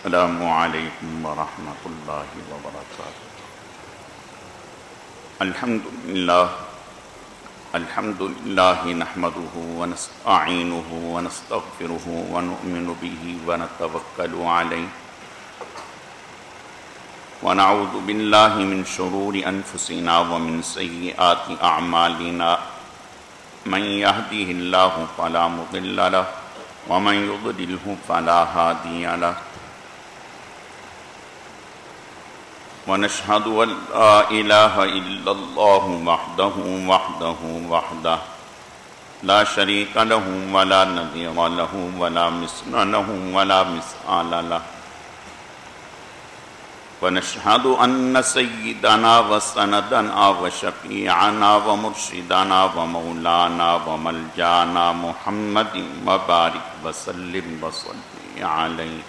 السلام علیکم ورحمۃ اللہ وبرکاتہ۔ الحمد للہ نحمده ونستعینه ونستغفره ونؤمن به ونتوکل علیہ ونعوذ باللہ من شرور انفسنا ومن سیئات اعمالنا من يهده اللہ فلا مضل له ومن يضلله فلا هادی له ونشهد أن لا إله إلا الله وحده لا شريك له ولا نظير له ولا مثل له ولا مثال له ونشهد أن سيدنا وسندنا وشفيعنا ومرشدنا ومولانا وملجانا محمد وبارك وسلم وصل عليه۔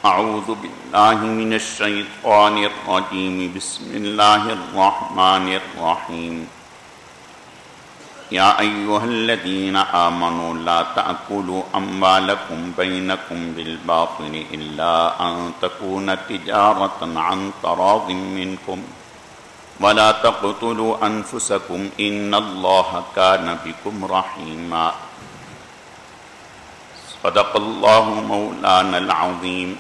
اعوذ باللہ من الشیطان الرجیم، بسم اللہ الرحمن الرحیم۔ یا ایہا الذین آمنوا لا تأکلوا اموالکم بینکم بالباطل الا ان تکون تجارۃ عن تراض منکم ولا تقتلوا انفسکم ان اللہ کان بکم رحیما۔ صدق اللہ مولانا العظیم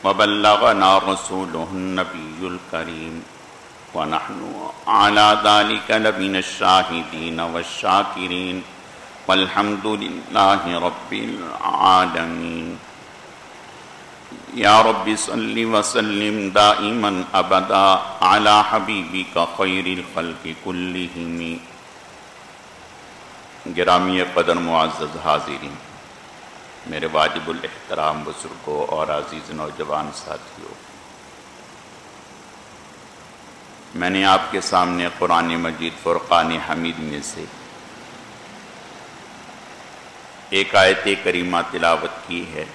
وبلغنا رسوله النبی الکریم ونحن على ذلك لمن الشاہدین والشاکرین والحمد للہ رب العالمین۔ یا رب صل وسلم دائما ابدا على حبیبک خیر الخلق کلہم۔ گرامی قدر معزز حاضرین، میرے واجب الاحترام بزرگوں اور عزیز نوجوان ساتھیوں، میں نے آپ کے سامنے قرآن مجید فرقان حمید میں سے ایک آیت کریمہ تلاوت کی ہے۔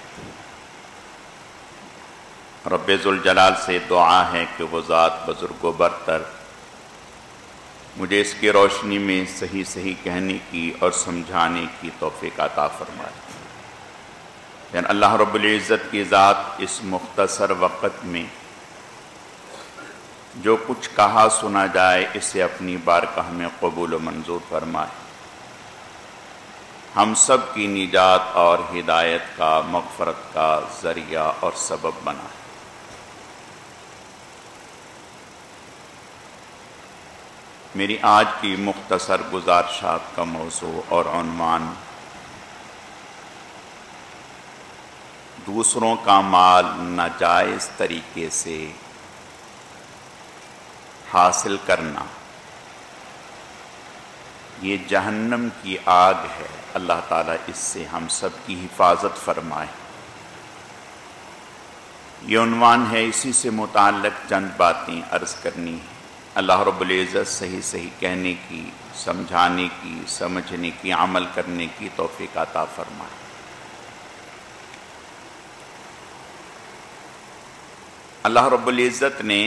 رب ذوالجلال سے دعا ہے کہ وہ ذات بزرگ و برتر مجھے اس کی روشنی میں صحیح کہنے کی اور سمجھانے کی توفیق عطا فرمائے۔ یعنی اللہ رب العزت کی ذات اس مختصر وقت میں جو کچھ کہا سنا جائے اسے اپنی بارگاہ میں قبول و منظور فرمائے، ہم سب کی نجات اور ہدایت کا، مغفرت کا ذریعہ اور سبب بنائے۔ میری آج کی مختصر گزارشات کا موضوع اور عنوان دوسروں کا مال ناجائز طریقے سے حاصل کرنا یہ جہنم کی آگ ہے، اللہ تعالیٰ اس سے ہم سب کی حفاظت فرمائے۔ یہ عنوان ہے، اسی سے متعلق چند باتیں عرض کرنی ہیں۔ اللہ رب العزت صحیح کہنے کی، سمجھانے کی، سمجھنے کی، عمل کرنے کی توفیق عطا فرمائے۔ اللہ رب العزت نے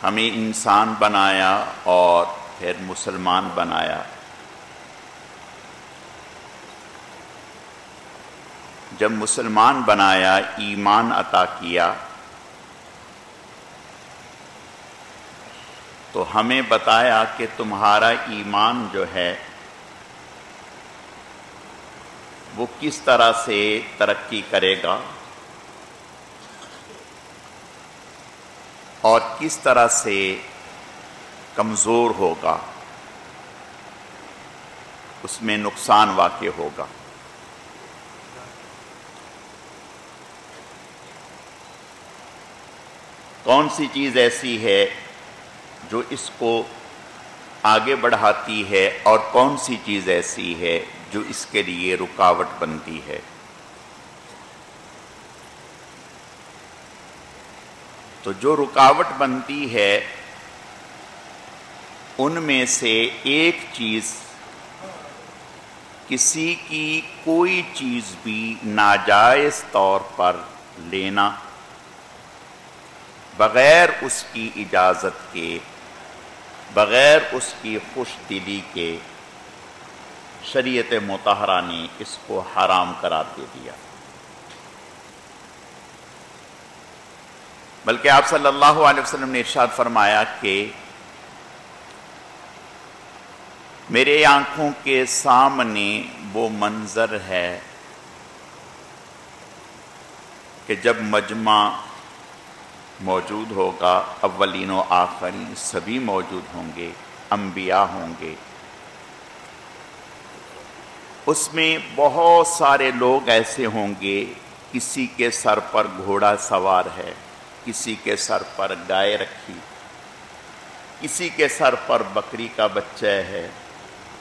ہمیں انسان بنایا اور پھر مسلمان بنایا۔ جب مسلمان بنایا، ایمان عطا کیا، تو ہمیں بتایا کہ تمہارا ایمان جو ہے وہ کس طرح سے ترقی کرے گا اور کس طرح سے کمزور ہوگا، اس میں نقصان واقع ہوگا۔ کون سی چیز ایسی ہے جو اس کو آگے بڑھاتی ہے اور کون سی چیز ایسی ہے جو اس کے لیے رکاوٹ بنتی ہے۔ تو جو رکاوٹ بنتی ہے ان میں سے ایک چیز، کسی کی کوئی چیز بھی ناجائز طور پر لینا بغیر اس کی اجازت کے، بغیر اس کی خوش دلی کے، شریعت مطہرہ نے اس کو حرام قرار دے دیا، بلکہ آپ صلی اللہ علیہ وسلم نے ارشاد فرمایا کہ میرے آنکھوں کے سامنے وہ منظر ہے کہ جب مجمع موجود ہوگا، اولین و آخرین سبھی موجود ہوں گے، انبیاء ہوں گے، اس میں بہت سارے لوگ ایسے ہوں گے، کسی کے سر پر گھوڑا سوار ہے، کسی کے سر پر گائے رکھی، کسی کے سر پر بکری کا بچہ ہے،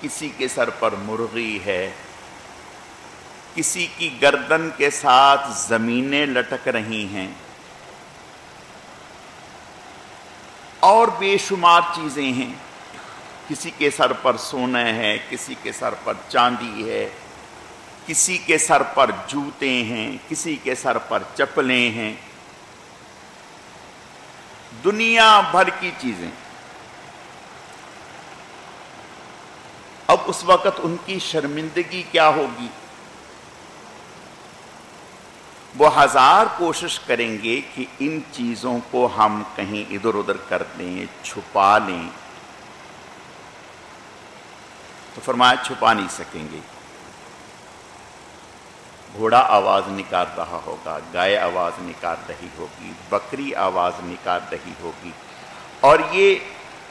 کسی کے سر پر مرغی ہے، کسی کی گردن کے ساتھ زمینیں لٹک رہی ہیں، اور بے شمار چیزیں ہیں، کسی کے سر پر سونا ہے، کسی کے سر پر چاندی ہے، کسی کے سر پر جوتے ہیں، کسی کے سر پر چپلیں ہیں، دنیا بھر کی چیزیں۔ اب اس وقت ان کی شرمندگی کیا ہوگی؟ وہ ہزار کوشش کریں گے کہ ان چیزوں کو ہم کہیں ادھر ادھر کر دیں، چھپا لیں، تو فرمایا چھپا نہیں سکیں گے۔ گھوڑا آواز نکال رہا ہوگا، گائے آواز نکال رہی ہوگی، بکری آواز نکال رہی ہوگی، اور یہ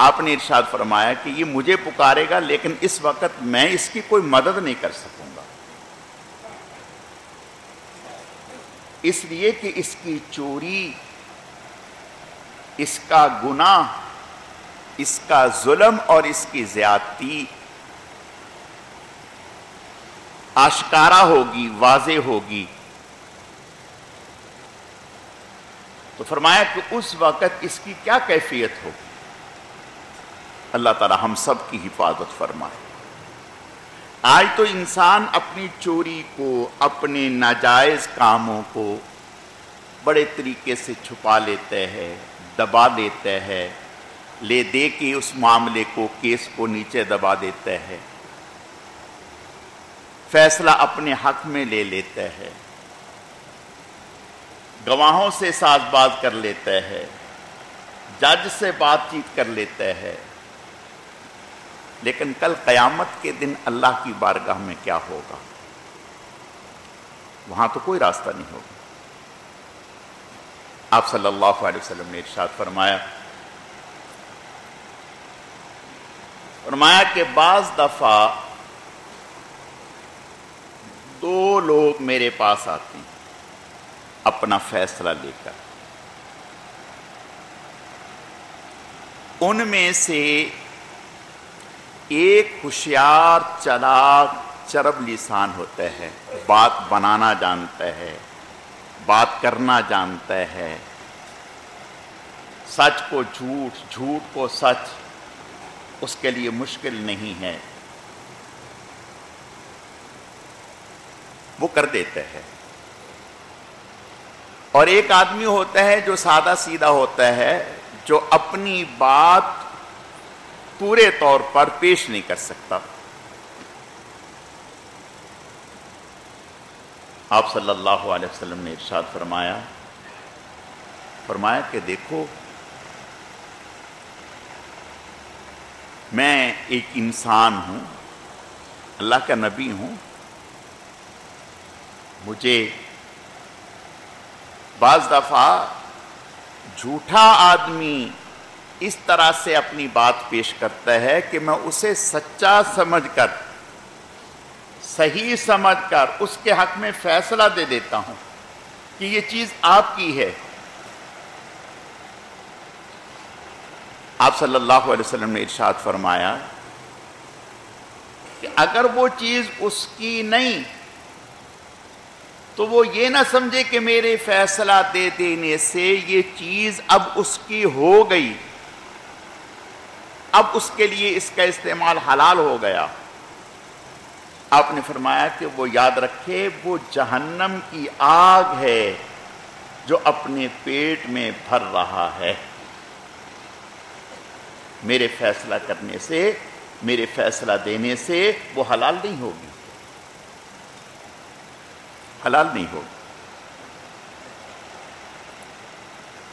آپ نے ارشاد فرمایا کہ یہ مجھے پکارے گا، لیکن اس وقت میں اس کی کوئی مدد نہیں کر سکوں گا، اس لیے کہ اس کی چوری، اس کا گناہ، اس کا ظلم اور اس کی زیادتی آشکارا ہوگی، واضح ہوگی۔ تو فرمایا کہ اس وقت اس کی کیا کیفیت ہوگی؟ اللہ تعالی ہم سب کی حفاظت فرمائے۔ آج تو انسان اپنی چوری کو، اپنے ناجائز کاموں کو بڑے طریقے سے چھپا لیتا ہے، دبا دیتا ہے، لے دے کے اس معاملے کو، کیس کو نیچے دبا دیتا ہے، فیصلہ اپنے حق میں لے لیتا ہے، گواہوں سے ساز باز کر لیتا ہے، جج سے بات چیت کر لیتا ہے، لیکن کل قیامت کے دن اللہ کی بارگاہ میں کیا ہوگا؟ وہاں تو کوئی راستہ نہیں ہوگا۔ آپ صلی اللہ علیہ وسلم نے ارشاد فرمایا کہ بعض دفعہ دو لوگ میرے پاس آتے ہیں اپنا فیصلہ لے کر، ان میں سے ایک ہوشیار، چلاک، چرب لسان ہوتا ہے، بات بنانا جانتا ہے، بات کرنا جانتا ہے، سچ کو جھوٹ، جھوٹ کو سچ اس کے لیے مشکل نہیں ہے، وہ کر دیتا ہے۔ اور ایک آدمی ہوتا ہے جو سادہ سیدھا ہوتا ہے، جو اپنی بات پورے طور پر پیش نہیں کر سکتا۔ آپ صلی اللہ علیہ وسلم نے ارشاد فرمایا کہ دیکھو، میں ایک انسان ہوں، اللہ کا نبی ہوں، مجھے بعض دفعہ جھوٹا آدمی اس طرح سے اپنی بات پیش کرتا ہے کہ میں اسے سچا سمجھ کر، صحیح سمجھ کر اس کے حق میں فیصلہ دے دیتا ہوں کہ یہ چیز آپ کی ہے۔ آپ صلی اللہ علیہ وسلم نے ارشاد فرمایا کہ اگر وہ چیز اس کی نہیں تو وہ یہ نہ سمجھے کہ میرے فیصلہ دے دینے سے یہ چیز اب اس کی ہو گئی، اب اس کے لیے اس کا استعمال حلال ہو گیا۔ آپ نے فرمایا کہ وہ یاد رکھے وہ جہنم کی آگ ہے جو اپنے پیٹ میں بھر رہا ہے، میرے فیصلہ کرنے سے میرے فیصلہ دینے سے وہ حلال نہیں ہوگی، حلال نہیں ہوگی۔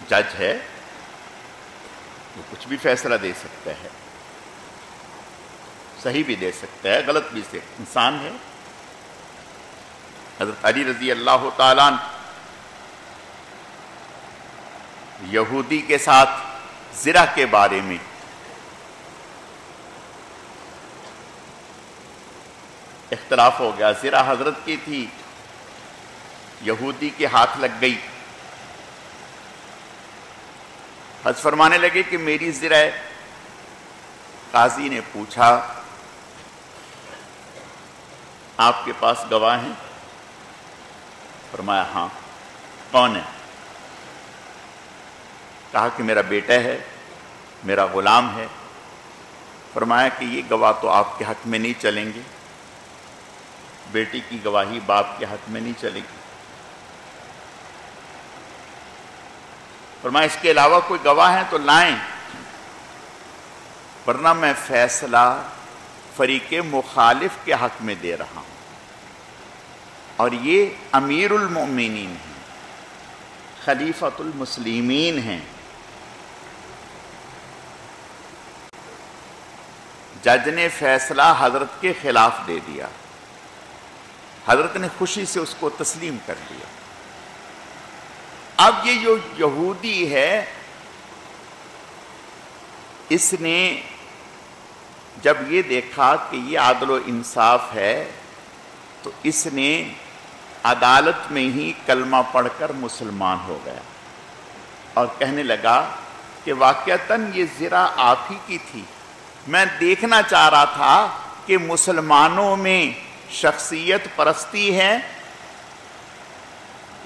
جج ہے، وہ کچھ بھی فیصلہ دے سکتا ہے، صحیح بھی دے سکتا ہے، غلط بھی، سے انسان ہے۔ حضرت علی رضی اللہ تعالیٰ عنہ یہودی کے ساتھ زرہ کے بارے میں اختلاف ہو گیا، زرہ حضرت کی تھی، یہودی کے ہاتھ لگ گئی، حضرت فرمانے لگے کہ میری زرہ ہے۔ قاضی نے پوچھا آپ کے پاس گواہ ہیں؟ فرمایا ہاں۔ کون ہے؟ کہا کہ میرا بیٹا ہے، میرا غلام ہے۔ فرمایا کہ یہ گواہ تو آپ کے حق میں نہیں چلیں گے، بیٹی کی گواہی باپ کے حق میں نہیں چلے گی۔ فرمایا اس کے علاوہ کوئی گواہ ہیں تو لائیں، ورنہ میں فیصلہ فریق مخالف کے حق میں دے رہا ہوں، اور یہ امیر المؤمنین ہیں، خلیفۃ المسلمین ہیں۔ جج نے فیصلہ حضرت کے خلاف دے دیا، حضرت نے خوشی سے اس کو تسلیم کر دیا۔ اب یہ جو یہودی ہے، اس نے جب یہ دیکھا کہ یہ عدل و انصاف ہے تو اس نے عدالت میں ہی کلمہ پڑھ کر مسلمان ہو گیا، اور کہنے لگا کہ واقعتاً یہ زرہ آپ ہی کی تھی، میں دیکھنا چاہ رہا تھا کہ مسلمانوں میں شخصیت پرستی ہے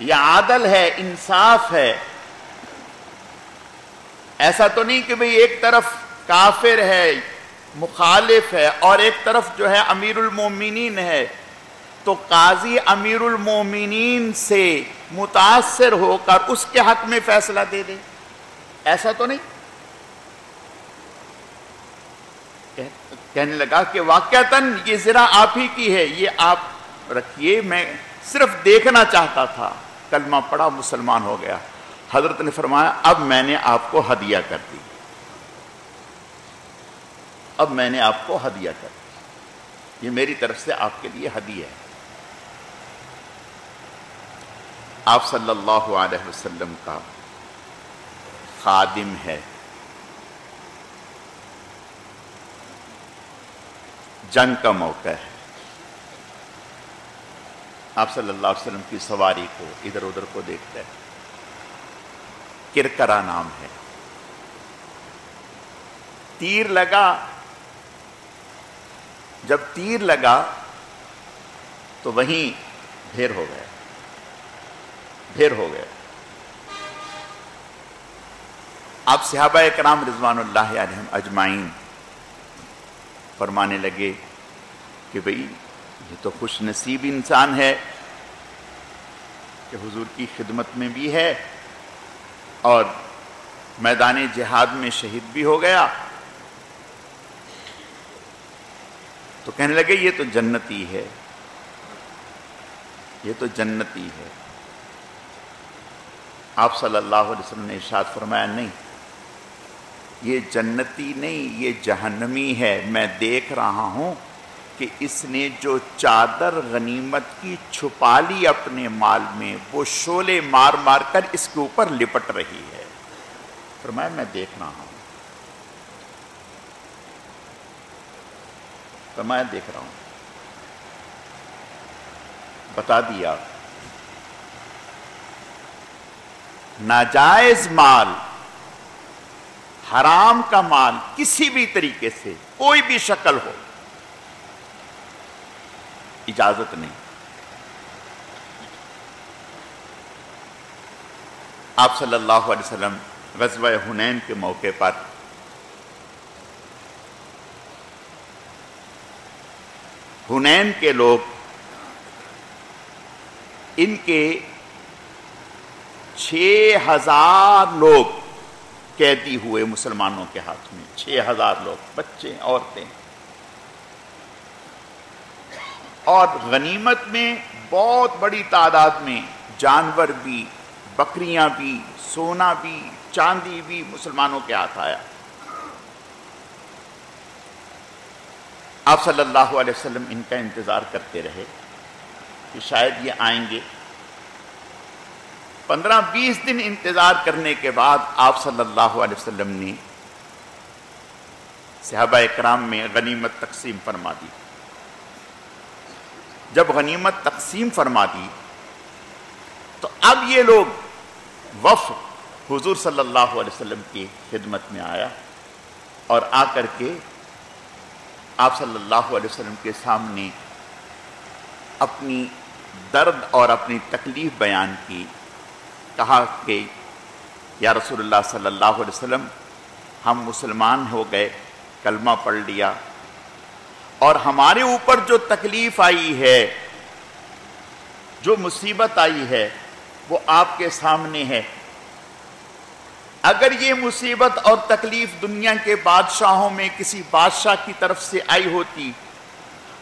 یا عادل ہے، انصاف ہے۔ ایسا تو نہیں کہ بھئی ایک طرف کافر ہے، مخالف ہے، اور ایک طرف جو ہے امیر المومنین ہے، تو قاضی امیر المومنین سے متاثر ہو کر اس کے حق میں فیصلہ دے دے، ایسا تو نہیں۔ کہنے لگا کہ واقعتاً یہ زرہ آپ ہی کی ہے، یہ آپ رکھیے، میں صرف دیکھنا چاہتا تھا، کلمہ پڑھا، مسلمان ہو گیا۔ حضرت نے فرمایا اب میں نے آپ کو ہدیہ کر دی، اب میں نے آپ کو ہدیہ کر دی، یہ میری طرف سے آپ کے لیے ہدیہ ہے۔ آپ صلی اللہ علیہ وسلم کا خادم ہے، جنگ کا موقع ہے، آپ صلی اللہ علیہ وسلم کی سواری کو ادھر ادھر کو دیکھتا ہے، کرکرا نام ہے، تیر لگا، جب تیر لگا تو وہیں ڈھیر ہو گیا، ڈھیر ہو گیا۔ آپ صحابہ کرام رضوان اللہ علیہم اجمعین فرمانے لگے کہ بھئی یہ تو خوش نصیب انسان ہے کہ حضور کی خدمت میں بھی ہے اور میدان جہاد میں شہید بھی ہو گیا۔ تو کہنے لگے یہ تو جنتی ہے، یہ تو جنتی ہے۔ آپ صلی اللہ علیہ وسلم نے ارشاد فرمایا نہیں، یہ جنتی نہیں، یہ جہنمی ہے۔ میں دیکھ رہا ہوں کہ اس نے جو چادر غنیمت کی چھپا لی اپنے مال میں، وہ شعلے مار مار کر اس کے اوپر لپٹ رہی ہے۔ فرمایا میں دیکھ رہا ہوں، فرمایا دیکھ رہا ہوں، بتا دیا ناجائز مال، حرام کا مال کسی بھی طریقے سے، کوئی بھی شکل ہو، اجازت نہیں۔ آپ صلی اللہ علیہ وسلم غزوہ حنین کے موقع پر حنین کے لوگ، ان کے 6000 لوگ قیدی ہوئے مسلمانوں کے ہاتھ میں، 6000 لوگ، بچے عورتیں اور غنیمت میں بہت بڑی تعداد میں جانور بھی، بکریاں بھی، سونا بھی، چاندی بھی مسلمانوں کے ہاتھ آیا۔ آپ صلی اللہ علیہ وسلم ان کا انتظار کرتے رہے کہ شاید یہ آئیں گے۔ 15-20 دن انتظار کرنے کے بعد آپ صلی اللہ علیہ وسلم نے صحابہ اکرام میں غنیمت تقسیم فرما دی۔ جب غنیمت تقسیم فرما دی تو اب یہ لوگ وفد حضور صلی اللہ علیہ وسلم کی خدمت میں آیا اور آ کر کے آپ صلی اللہ علیہ وسلم کے سامنے اپنی درد اور اپنی تکلیف بیان کی۔ کہا کہ یا رسول اللہ صلی اللہ علیہ وسلم، ہم مسلمان ہو گئے، کلمہ پڑھ لیا، اور ہمارے اوپر جو تکلیف آئی ہے، جو مصیبت آئی ہے، وہ آپ کے سامنے ہے۔ اگر یہ مصیبت اور تکلیف دنیا کے بادشاہوں میں کسی بادشاہ کی طرف سے آئی ہوتی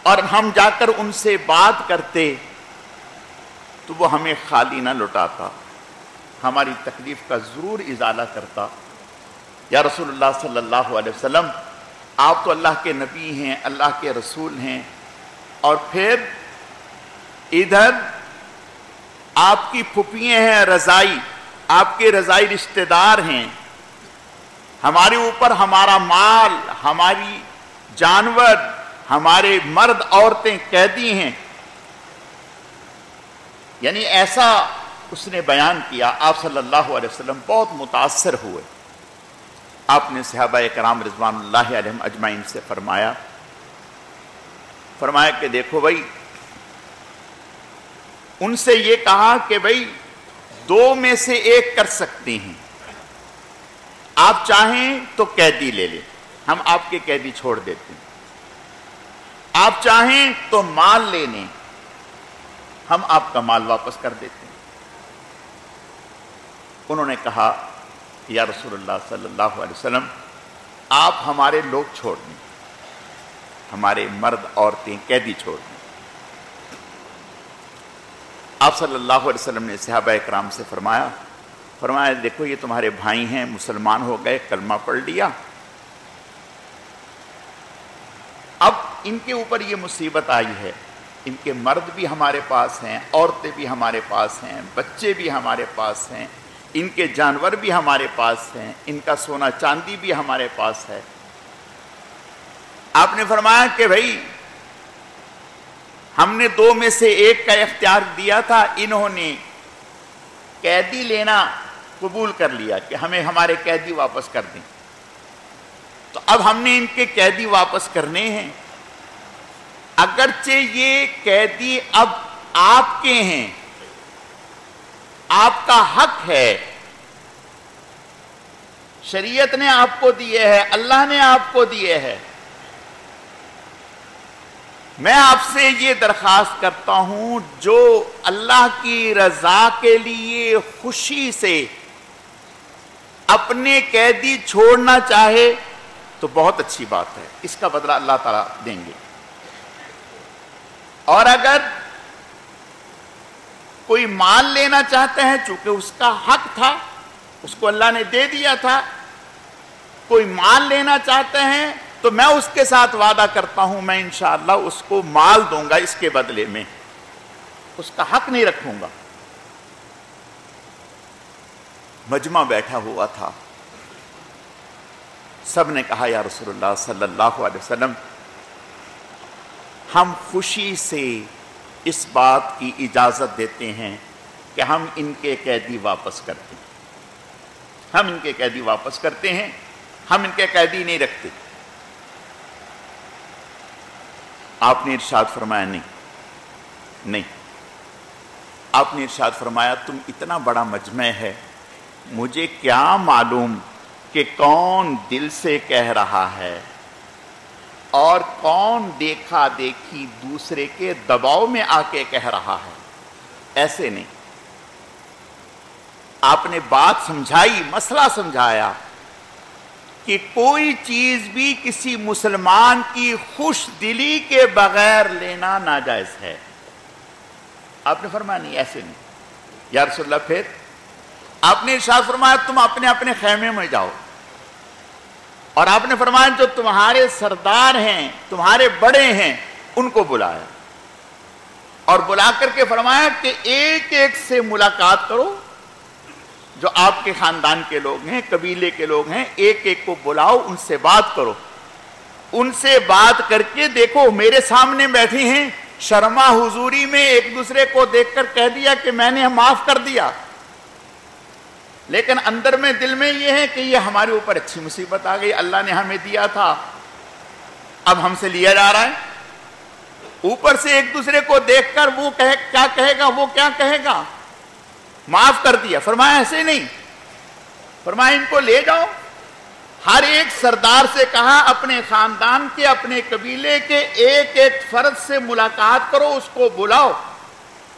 اور ہم جا کر ان سے بات کرتے تو وہ ہمیں خالی نہ لٹاتا، ہماری تکلیف کا ضرور ازالہ کرتا۔ یا رسول اللہ صلی اللہ علیہ وسلم، آپ تو اللہ کے نبی ہیں، اللہ کے رسول ہیں، اور پھر ادھر آپ کی پھپھیاں ہیں رضائی، آپ کے رضائی رشتہ دار ہیں، ہمارے اوپر ہمارا مال، ہماری جانور، ہمارے مرد عورتیں قیدی ہیں۔ یعنی ایسا اس نے بیان کیا۔ آپ صلی اللہ علیہ وسلم بہت متاثر ہوئے۔ آپ نے صحابہ کرام رضوان اللہ علیہم اجمعین سے فرمایا کہ دیکھو بھائی، ان سے یہ کہا کہ بھائی 2 میں سے 1 کر سکتے ہیں، آپ چاہیں تو قیدی لے لیں، ہم آپ کے قیدی چھوڑ دیتے ہیں، آپ چاہیں تو مال لے لیں، ہم آپ کا مال واپس کر دیتے ہیں۔ انہوں نے کہا یا رسول اللہ صلی اللہ علیہ وسلم، آپ ہمارے لوگ چھوڑ دیں، ہمارے مرد عورتیں قیدی چھوڑ دیں۔ آپ صلی اللہ علیہ وسلم نے صحابہ اکرام سے فرمایا دیکھو یہ تمہارے بھائی ہیں، مسلمان ہو گئے، کلمہ پڑھ لیا، اب ان کے اوپر یہ مصیبت آئی ہے، ان کے مرد بھی ہمارے پاس ہیں، عورتیں بھی ہمارے پاس ہیں، بچے بھی ہمارے پاس ہیں، ان کے جانور بھی ہمارے پاس ہیں، ان کا سونا چاندی بھی ہمارے پاس ہے۔ آپ نے فرمایا کہ بھائی ہم نے 2 میں سے 1 کا اختیار دیا تھا، انہوں نے قیدی لینا قبول کر لیا کہ ہمیں ہمارے قیدی واپس کر دیں، تو اب ہم نے ان کے قیدی واپس کرنے ہیں۔ اگرچہ یہ قیدی اب آپ کے ہیں، آپ کا حق ہے، شریعت نے آپ کو دیے ہے، اللہ نے آپ کو دیے ہے، میں آپ سے یہ درخواست کرتا ہوں جو اللہ کی رضا کے لیے خوشی سے اپنے قیدی چھوڑنا چاہے تو بہت اچھی بات ہے، اس کا بدلہ اللہ تعالیٰ دیں گے، اور اگر کوئی مال لینا چاہتے ہیں، چونکہ اس کا حق تھا، اس کو اللہ نے دے دیا تھا، کوئی مال لینا چاہتے ہیں تو میں اس کے ساتھ وعدہ کرتا ہوں میں انشاءاللہ اس کو مال دوں گا، اس کے بدلے میں اس کا حق نہیں رکھوں گا۔ مجمع بیٹھا ہوا تھا، سب نے کہا یا رسول اللہ صلی اللہ علیہ وسلم، ہم خوشی سے اس بات کی اجازت دیتے ہیں کہ ہم ان کے قیدی واپس کرتے ہیں، ہم ان کے قیدی واپس کرتے ہیں، ہم ان کے قیدی نہیں رکھتے۔ آپ نے ارشاد فرمایا نہیں، آپ نے ارشاد فرمایا تم اتنا بڑا مجمع ہے، مجھے کیا معلوم کہ کون دل سے کہہ رہا ہے اور کون دیکھا دیکھی دوسرے کے دباؤ میں آ کے کہہ رہا ہے، ایسے نہیں۔ آپ نے بات سمجھائی، مسئلہ سمجھایا، کہ کوئی چیز بھی کسی مسلمان کی خوش دلی کے بغیر لینا ناجائز ہے. آپ نے فرمایا نہیں، ایسے نہیں. یا رسول اللہ پھر؟ آپ نے ارشاد فرمایا تم اپنے اپنے خیمے میں جاؤ، اور آپ نے فرمایا جو تمہارے سردار ہیں، تمہارے بڑے ہیں، ان کو بلایا، اور بلا کر کے فرمایا کہ ایک ایک سے ملاقات کرو، جو آپ کے خاندان کے لوگ ہیں، قبیلے کے لوگ ہیں، ایک ایک کو بلاؤ، ان سے بات کرو. ان سے بات کر کے دیکھو میرے سامنے بیٹھے ہیں، شرما حضوری میں ایک دوسرے کو دیکھ کر کہہ دیا کہ میں نے معاف کر دیا، لیکن اندر میں دل میں یہ ہے کہ یہ ہمارے اوپر اچھی مصیبت آ گئی، اللہ نے ہمیں دیا تھا، اب ہم سے لیا جا رہا ہے. اوپر سے ایک دوسرے کو دیکھ کر وہ کیا کہے گا، وہ کیا کہے گا، معاف کر دیا. فرمایا ایسے نہیں، فرمایا ان کو لے جاؤ، ہر ایک سردار سے کہا اپنے خاندان کے، اپنے قبیلے کے ایک ایک فرد سے ملاقات کرو، اس کو بلاؤ،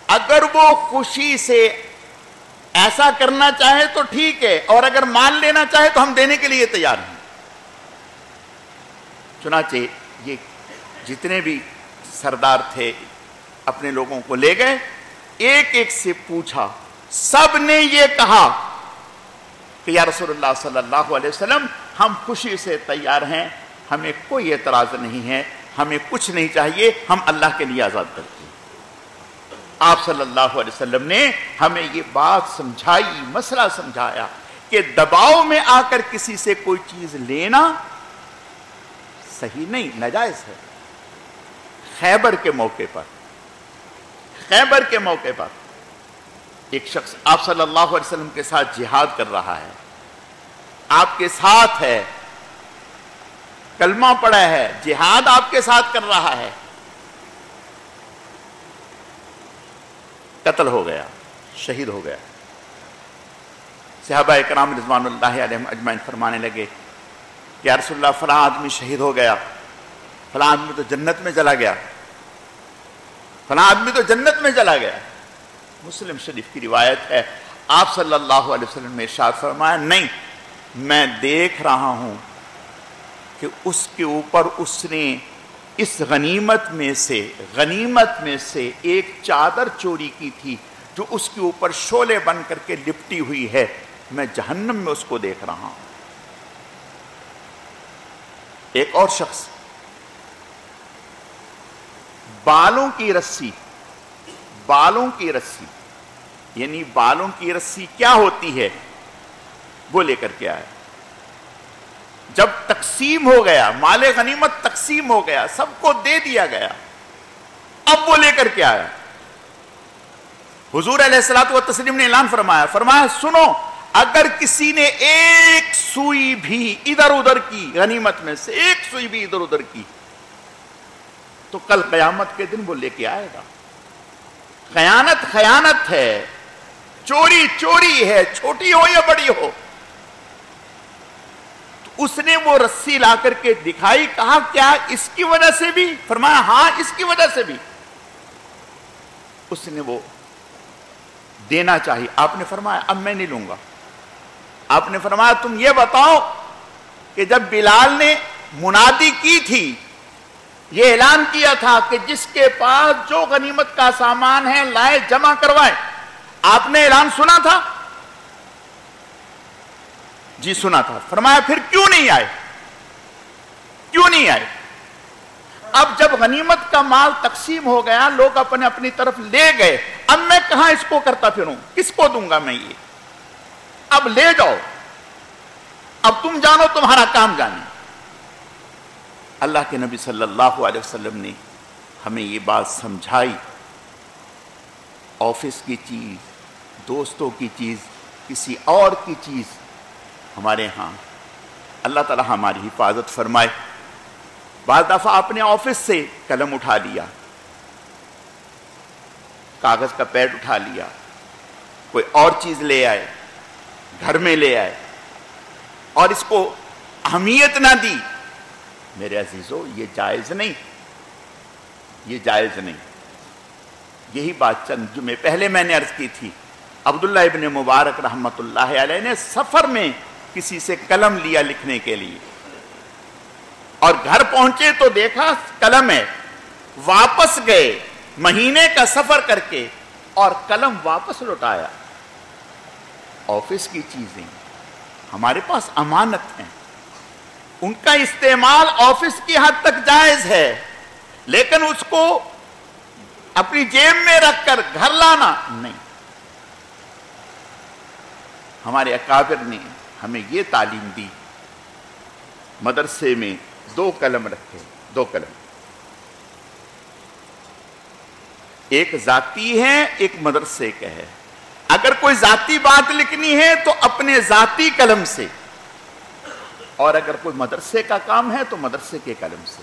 اگر وہ خوشی سے ایسا کرنا چاہے تو ٹھیک ہے، اور اگر مان لینا چاہے تو ہم دینے کے لیے تیار ہیں. چنانچہ یہ جتنے بھی سردار تھے اپنے لوگوں کو لے گئے، ایک ایک سے پوچھا، سب نے یہ کہا کہ یا رسول اللہ صلی اللہ علیہ وسلم ہم خوشی سے تیار ہیں، ہمیں کوئی اعتراض نہیں ہے، ہمیں کچھ نہیں چاہیے، ہم اللہ کے لیے آزاد کرتے ہیں. آپ صلی اللہ علیہ وسلم نے ہمیں یہ بات سمجھائی، مسئلہ سمجھایا کہ دباؤ میں آ کر کسی سے کوئی چیز لینا صحیح نہیں، ناجائز ہے. خیبر کے موقع پر ایک شخص آپ صلی اللہ علیہ وسلم کے ساتھ جہاد کر رہا ہے، آپ کے ساتھ ہے، کلمہ پڑھا ہے، جہاد آپ کے ساتھ کر رہا ہے، قتل ہو گیا، شہید ہو گیا. صحابہ اکرام رضوان اللہ علیہم اجمعین فرمانے لگے کہ یا رسول اللہ فلاں آدمی شہید ہو گیا، فلاں آدمی تو جنت میں چلا گیا، فلاں آدمی تو جنت میں چلا گیا. مسلم شریف کی روایت ہے، آپ صلی اللہ علیہ وسلم نے ارشاد فرمایا نہیں، میں دیکھ رہا ہوں کہ اس کے اوپر اس نے اس غنیمت میں سے ایک چادر چوری کی تھی جو اس کے اوپر شعلے بن کر کے لپٹی ہوئی ہے، میں جہنم میں اس کو دیکھ رہا ہوں. ایک اور شخص بالوں کی رسی یعنی بالوں کی رسی کیا ہوتی ہے وہ لے کر کے آیا. جب تقسیم ہو گیا، مال غنیمت تقسیم ہو گیا، سب کو دے دیا گیا، اب وہ لے کر کے آیا. حضور علیہ الصلوۃ والتسلیم نے اعلان فرمایا سنو، اگر کسی نے ایک سوئی بھی ادھر ادھر کی، غنیمت میں سے ایک سوئی بھی ادھر ادھر کی، تو کل قیامت کے دن وہ لے کے آئے گا. خیانت ہے، چوری ہے، چھوٹی ہو یا بڑی ہو. تو اس نے وہ رسی لا کر کے دکھائی، کہا کیا اس کی وجہ سے بھی؟ فرمایا ہاں اس کی وجہ سے بھی. اس نے وہ دینا چاہیے. آپ نے فرمایا اب میں نہیں لوں گا. آپ نے فرمایا تم یہ بتاؤ کہ جب بلال نے منادی کی تھی، یہ اعلان کیا تھا کہ جس کے پاس جو غنیمت کا سامان ہے لائے، جمع کروائے، آپ نے اعلان سنا تھا؟ جی سنا تھا. فرمایا پھر کیوں نہیں آئے؟ اب جب غنیمت کا مال تقسیم ہو گیا، لوگ اپنے اپنی طرف لے گئے، اب میں کہاں اس کو کرتا پھروں، کس کو دوں گا میں یہ؟ اب لے جاؤ، اب تم جانو، تمہارا کام جانے. اللہ کے نبی صلی اللہ علیہ وسلم نے ہمیں یہ بات سمجھائی. آفس کی چیز، دوستوں کی چیز، کسی اور کی چیز ہمارے ہاں، اللہ تعالی ہماری حفاظت فرمائے. بعض دفعہ اپنے آفس سے قلم اٹھا لیا، کاغذ کا پیڈ اٹھا لیا، کوئی اور چیز لے آئے، گھر میں لے آئے، اور اس کو اہمیت نہ دی. میرے عزیزو یہ جائز نہیں. یہی بات چند جمعے پہلے میں نے عرض کی تھی. عبداللہ ابن مبارک رحمت اللہ علیہ نے سفر میں کسی سے قلم لیا لکھنے کے لیے، اور گھر پہنچے تو دیکھا قلم ہے، واپس گئے مہینے کا سفر کر کے اور قلم واپس لوٹایا۔ آفس کی چیزیں ہمارے پاس امانت ہیں، ان کا استعمال آفس کی حد تک جائز ہے، لیکن اس کو اپنی جیب میں رکھ کر گھر لانا نہیں۔ ہمارے اکابر نے ہمیں یہ تعلیم دی، مدرسے میں 2 قلم رکھے، 2 قلم، ایک ذاتی ہے، ایک مدرسے کا ہے۔ اگر کوئی ذاتی بات لکھنی ہے تو اپنے ذاتی قلم سے، اور اگر کوئی مدرسے کا کام ہے تو مدرسے کے قلم سے۔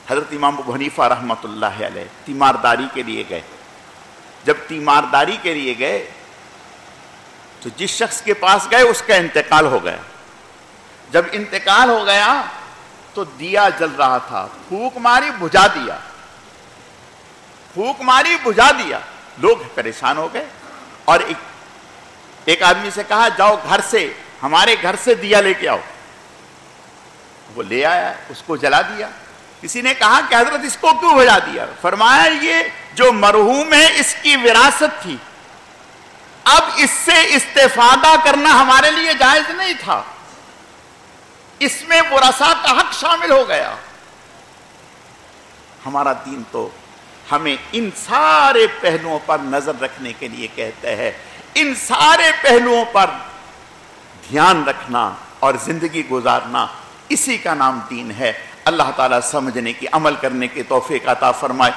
حضرت امام ابو حنیفہ رحمۃ اللہ علیہ تیمارداری کے لیے گئے۔ جب تیمارداری کے لیے گئے تو جس شخص کے پاس گئے اس کا انتقال ہو گیا۔ جب انتقال ہو گیا تو دیا جل رہا تھا، پھونک ماری بجھا دیا، پھونک ماری بجھا دیا۔ لوگ پریشان ہو گئے اور ایک آدمی سے کہا جاؤ گھر سے، ہمارے گھر سے دیا لے کے آؤ۔ وہ لے آیا، اس کو جلا دیا۔ کسی نے کہا کہ حضرت اس کو کیوں بجھا دیا؟ فرمایا یہ جو مرحوم ہے اس کی وراثت تھی، اب اس سے استفادہ کرنا ہمارے لیے جائز نہیں تھا، اس میں ورثاء کا حق شامل ہو گیا۔ ہمارا دین تو ہمیں ان سارے پہلوؤں پر نظر رکھنے کے لیے کہتا ہے، ان سارے پہلوؤں پر دھیان رکھنا اور زندگی گزارنا، اسی کا نام دین ہے۔ اللہ تعالیٰ سمجھنے کی، عمل کرنے کی توفیق عطا فرمائے۔